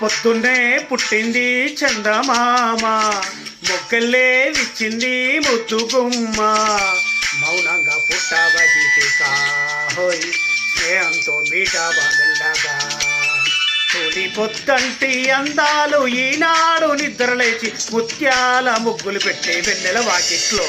పొద్దున్నే పుట్టింది చందమామ, మొగ్గల్లే విచ్చింది ముద్దుగుమ్మ. మౌనంగా పుట్టావ గీతికా హోయ్, స్నేహంతో మీటావా మెల్లగా. తొలి పొద్దంటి అందాలు ఈనాడు నిద్రలేచి ముత్యాల ముగ్గులు పెట్టే వెన్నెల వాకిట్లో.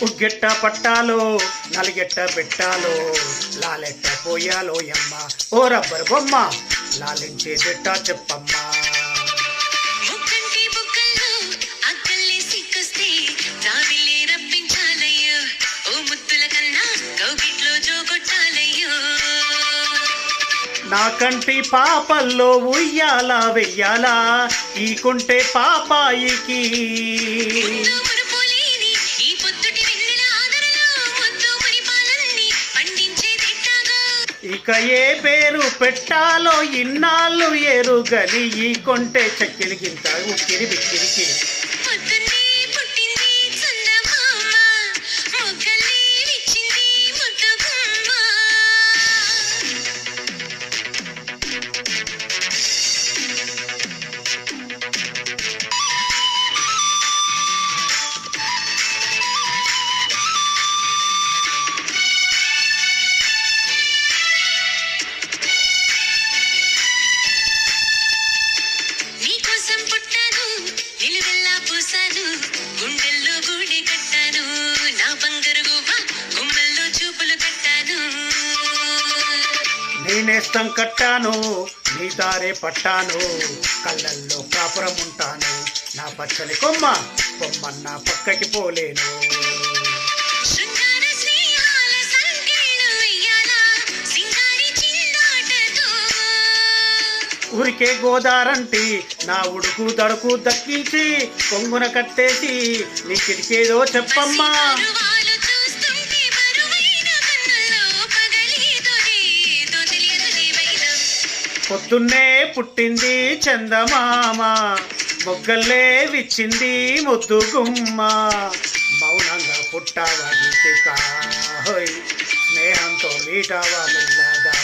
ఉగ్గెట్ట పట్టాలో నలిగెట్ట పెట్టాలో, లాలెట్ట పోయాలో యమ్మ ఓ రబ్బరు బొమ్మ, లాలించే పెట్ట చెప్పమ్మా. నా కంటి పాపల్లో ఉయ్యాల వెయ్యాలా, ఈ కొంటే పాపాయికి. ఇక ఏ పేరు పెట్టాలో ఇన్నాళ్ళు ఎరుగని, ఈ కొంటే చక్కిలి గింత ఉక్కిరి బిక్కిరికి. నేనేస్తం కట్టాను, నీ దారే పట్టాను, కళ్ళల్లో కాపురం ఉంటాను. నా పచ్చని కొమ్మ కొమ్మన్న పక్కకి పోలేను. ఊరికే గోదారంటి నా ఉడుకు దడుకు దక్కించి కొంగున కట్టేసి నీ కిటికేదో చెప్పమ్మా. పొద్దున్నే పుట్టింది చందమామ, మొగ్గల్లే విచ్చింది ముద్దుగుమ్మ. మౌనంగా పుట్టావా గీతికా హోయ్, స్నేహంతో మీటావా మెల్లగా.